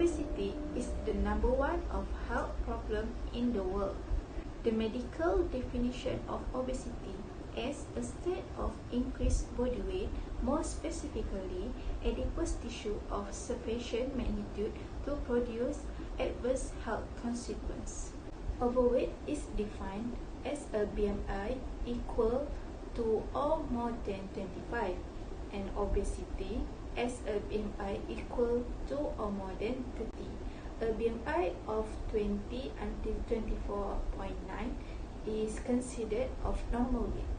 Obesity is the #1 of health problem in the world. The medical definition of obesity is a state of increased body weight, more specifically adipose tissue of sufficient magnitude to produce adverse health consequences. Overweight is defined as a BMI equal to or more than 25, and obesity as a BMI equal to or more than 30. A BMI of 20 until 24.9 is considered of normal weight.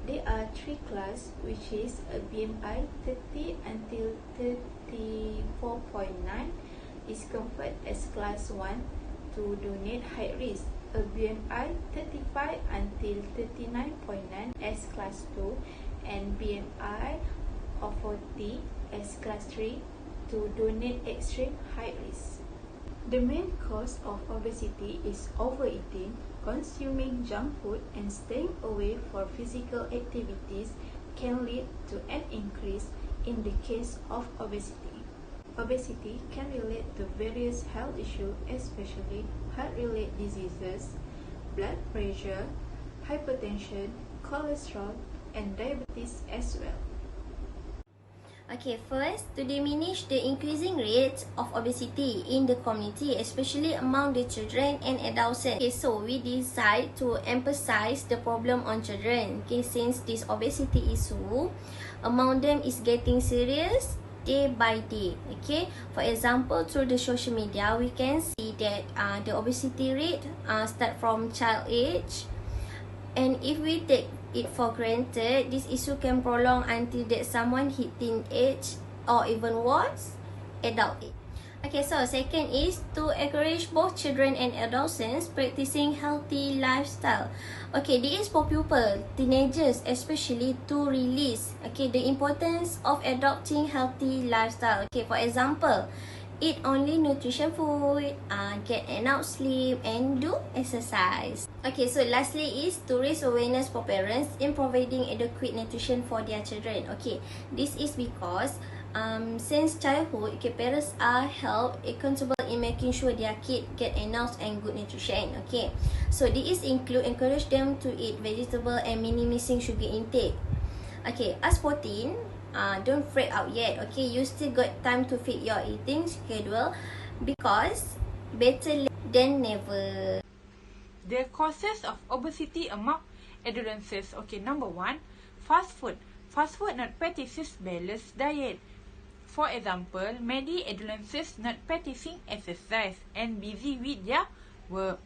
There are three classes, which is a BMI 30 until 34.9 is considered as class 1 to donate high risk. A BMI 35 until 39.9 as class 2 and BMI of 40 as class 3 to donate extreme high risk. The main cause of obesity is overeating, consuming junk food, and staying away for physical activities can lead to an increase in the case of obesity. Obesity can relate to various health issues, especially heart-related diseases, blood pressure, hypertension, cholesterol, and diabetes as well. Okay, first, to diminish the increasing rate of obesity in the community, especially among the children and adolescents. Okay, so we decide to emphasize the problem on children. Okay, since this obesity issue among them is getting serious day by day. Okay, for example, through the social media, we can see that the obesity rate start from child age. And if we take it for granted, this issue can prolong until that someone hit teenage or even worse, adult age. Okay, so second is to encourage both children and adolescents practicing healthy lifestyle. Okay, this is for pupil, teenagers especially, to release the importance of adopting healthy lifestyle. Okay, for example, eat only nutrition food, get enough sleep, and do exercise. Okay, so lastly is to raise awareness for parents in providing adequate nutrition for their children. Okay, this is because since childhood, parents are held accountable in making sure their kid get enough and good nutrition. Okay, so this include encourage them to eat vegetable and minimizing sugar intake. Okay, as 14, don't freak out yet. Okay, you still got time to fit your eating schedule because better late than never. The causes of obesity among adolescents. Okay, #1, fast food. Fast food not practices balanced diet. For example, many adolescents not practicing exercise and busy with their work,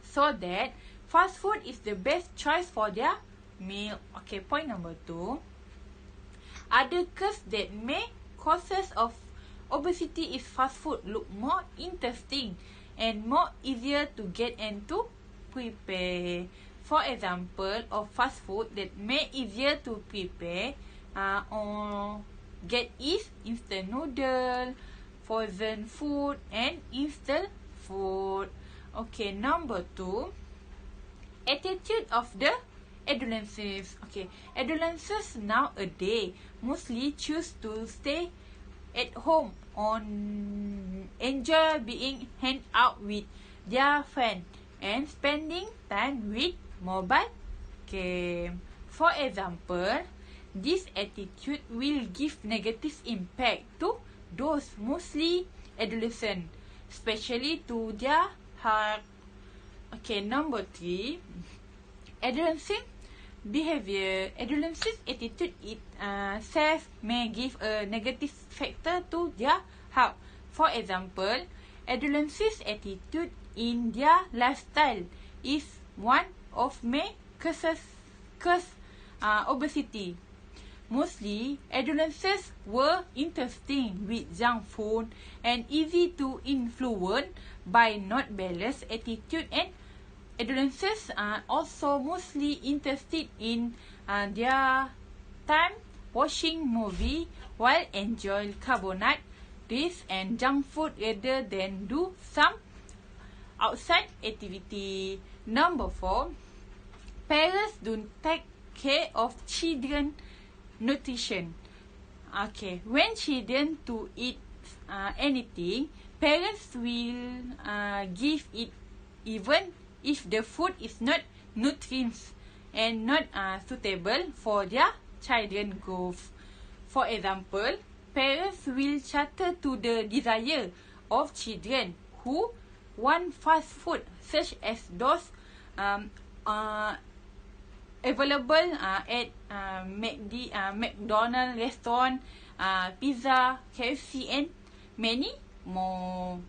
so that fast food is the best choice for their meal. Okay, point #2. Other causes that may causes of obesity is fast food look more interesting and more easier to get and to prepare. For example, of fast food that may easier to prepare or get is instant noodle, frozen food, and instant food. Okay, #2, attitude of the adolescents. Okay, adolescents nowadays mostly choose to stay at home on enjoy being hang out with their friends and spending time with mobile game. For example, this attitude will give negative impact to those mostly adolescent, especially to their heart. Okay, #3, adolescent behavior. Adolescent attitude itself may give a negative factor to their health. For example, adolescents' attitude in their lifestyle is one of may cause obesity. Mostly, adolescents were interested with junk food and easy to influence by not balanced attitude, and adolescents are also mostly interested in their time watching movie while enjoy carbonate, this and junk food rather than do some outside activity. #4, parents don't take care of children nutrition. Okay, when children to eat anything, parents will give it even if the food is not nutritious and not suitable for their children's growth. For example, parents will cater to the desire of children who want fast food, such as those available at McDonald's restaurant, pizza, KFC, and many more.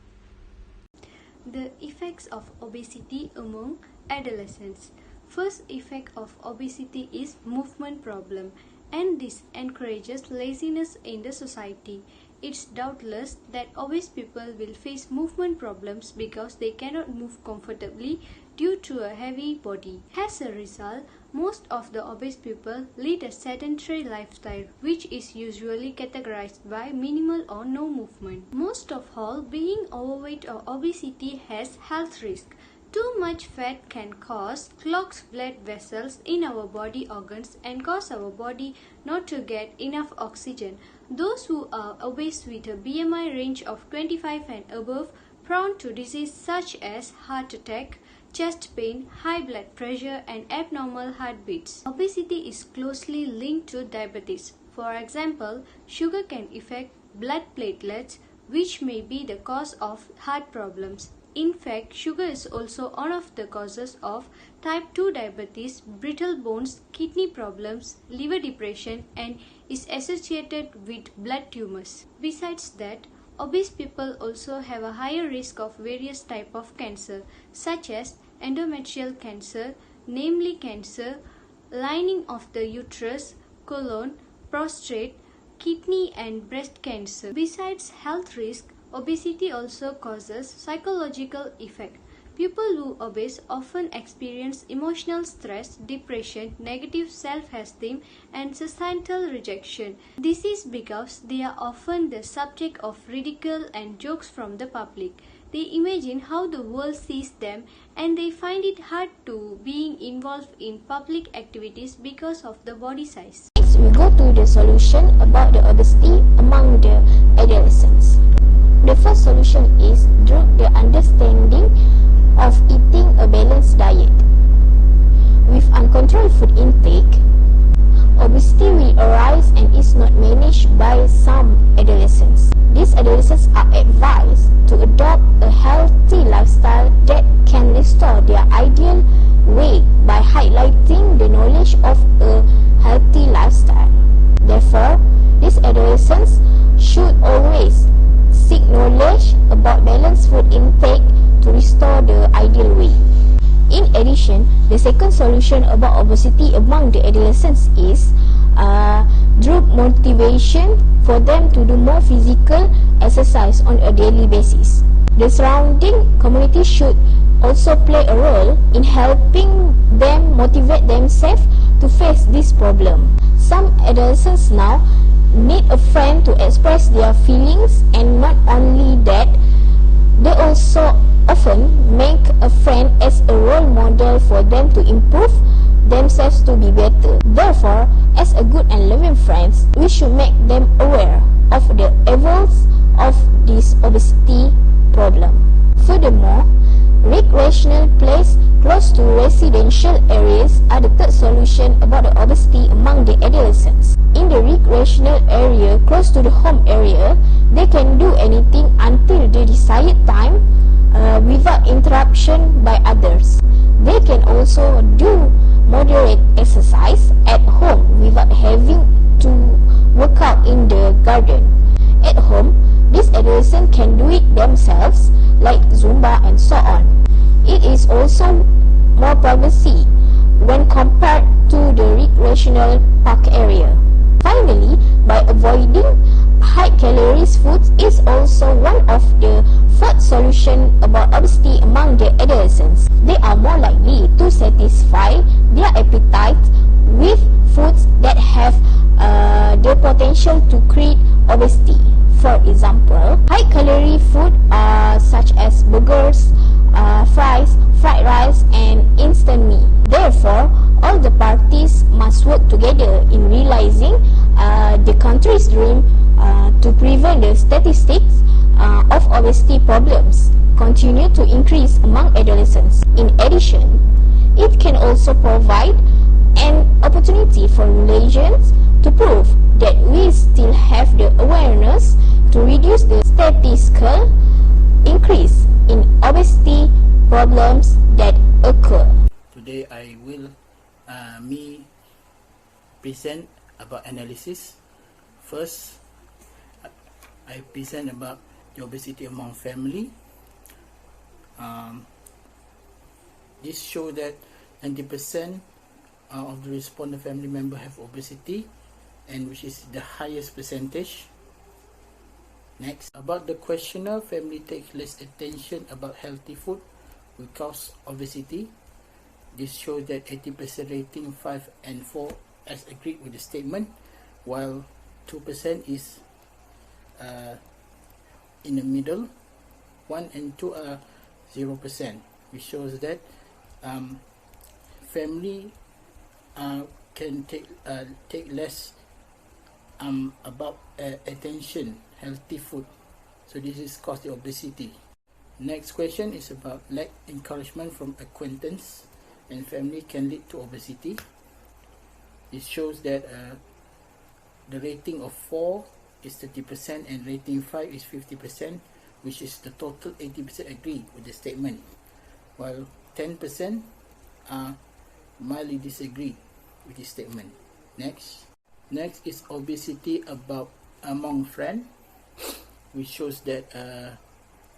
The effects of obesity among adolescents. First effect of obesity is movement problem, and this encourages laziness in the society. It's doubtless that obese people will face movement problems because they cannot move comfortably due to a heavy body. As a result, most of the obese people lead a sedentary lifestyle, which is usually categorized by minimal or no movement. Most of all, being overweight or obesity has health risks. Too much fat can cause clogged blood vessels in our body organs and cause our body not to get enough oxygen. Those who are obese with a BMI range of 25 and above prone to disease such as heart attack, chest pain, high blood pressure, and abnormal heartbeats. Obesity is closely linked to diabetes. For example, sugar can affect blood platelets, which may be the cause of heart problems. In fact, sugar is also one of the causes of type 2 diabetes, brittle bones, kidney problems, liver depression, and is associated with blood tumors. Besides that, obese people also have a higher risk of various types of cancer, such as endometrial cancer, namely cancer, lining of the uterus, colon, prostate, kidney, and breast cancer. Besides health risk, obesity also causes psychological effect. People who are obese often experience emotional stress, depression, negative self-esteem, and societal rejection. This is because they are often the subject of ridicule and jokes from the public. They imagine how the world sees them, and they find it hard to being involved in public activities because of the body size. Next, we go to the solution about the obesity among the adolescents. The first solution is through the understanding of eating a balanced diet. With uncontrolled food intake, obesity will arise and is not managed by some adolescents. These adolescents are advised to adopt a healthy lifestyle that can restore their ideal weight by highlighting the knowledge of a healthy lifestyle. Therefore, these adolescents should always seek knowledge about balanced food intake to restore the ideal weight. In addition, the second solution about obesity among the adolescents is through motivation for them to do more physical exercise on a daily basis. The surrounding community should also play a role in helping them motivate themselves to face this problem. Some adolescents now need a friend to express their feelings, and not only that, they also often make a friend as a role model for them to improve themselves to be better. Therefore, as a good and loving friends, we should make them aware of the evils of this obesity problem. Furthermore, recreational places close to residential areas are the third solution about the obesity among the adolescents. In the recreational area close to the home area, they can do anything until the desired time without interruption by others. They can also do moderate exercise at home without having to work out in the garden. At home, these adolescents can do it themselves, like Zumba and so on. It is also more privacy when compared to the recreational park area. Finally, by avoiding high-calorie foods is also one of the fourth solution about obesity among the adolescents. They are more likely to satisfy their appetite with foods that have the potential to create obesity. For example, high-calorie food such as burgers, fries, fried rice, and instant meat. Therefore, all the parties must work together in realizing the country's dream to prevent the statistics of obesity problems continue to increase among adolescents. In addition, it can also provide an opportunity for religions to prove that we still have the awareness to reduce the statistical increase in obesity problems that occur. Today I will present about analysis. First, I present about the obesity among family. This shows that 90% of the respondent family member have obesity, and which is the highest percentage. Next, about the questionnaire, family takes less attention about healthy food will cause obesity. This shows that 80% rating 5 and 4 as agreed with the statement, while 2% is in the middle. 1 and 2 are 0%, which shows that family can take less about attention healthy food. So this is cause the obesity. Next question is about lack encouragement from acquaintance and family can lead to obesity. It shows that the rating of 4 is 30% and rating 5 is 50%, which is the total 80% agree with the statement, while 10% mildly disagree with the statement. Next is obesity among friends, which shows that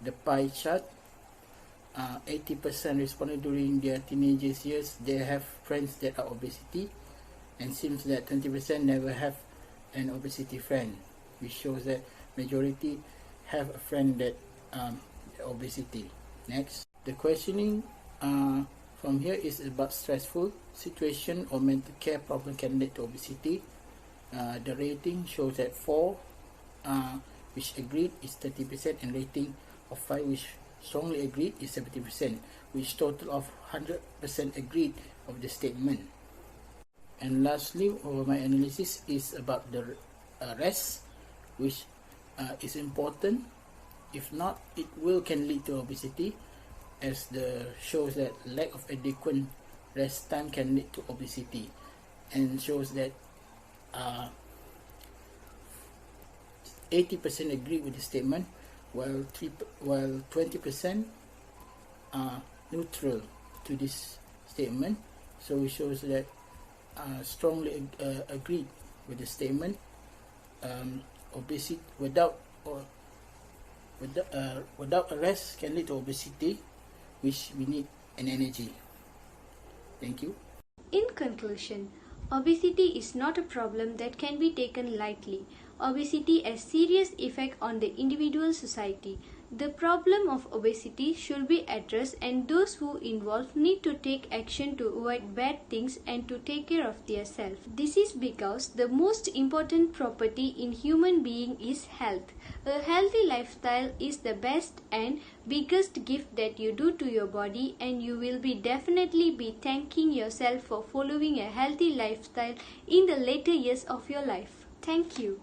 the pie chart, 80% responded during their teenagers years they have friends that are obesity, and seems that 20% never have an obesity friend, which shows that majority have a friend that obesity. Next, the questioning from here is about stressful situation or mental care problem can lead to obesity. The rating shows that 4 which agreed is 30% and rating of 5 which strongly agreed is 70%, which total of 100% agreed of the statement. And lastly, my analysis is about the rest, which is important. If not, it can lead to obesity, as the shows that lack of adequate rest time can lead to obesity, and shows that 80% agree with the statement, while 20% are neutral to this statement. So it shows that strongly agreed with the statement. Obesity without a rest can lead to obesity, which we need an energy. Thank you. In conclusion, obesity is not a problem that can be taken lightly. Obesity has serious effect on the individual society. The problem of obesity should be addressed, and those who involved need to take action to avoid bad things and to take care of their self. This is because the most important property in human being is health. A healthy lifestyle is the best and biggest gift that you do to your body, and you will definitely be thanking yourself for following a healthy lifestyle in the later years of your life. Thank you.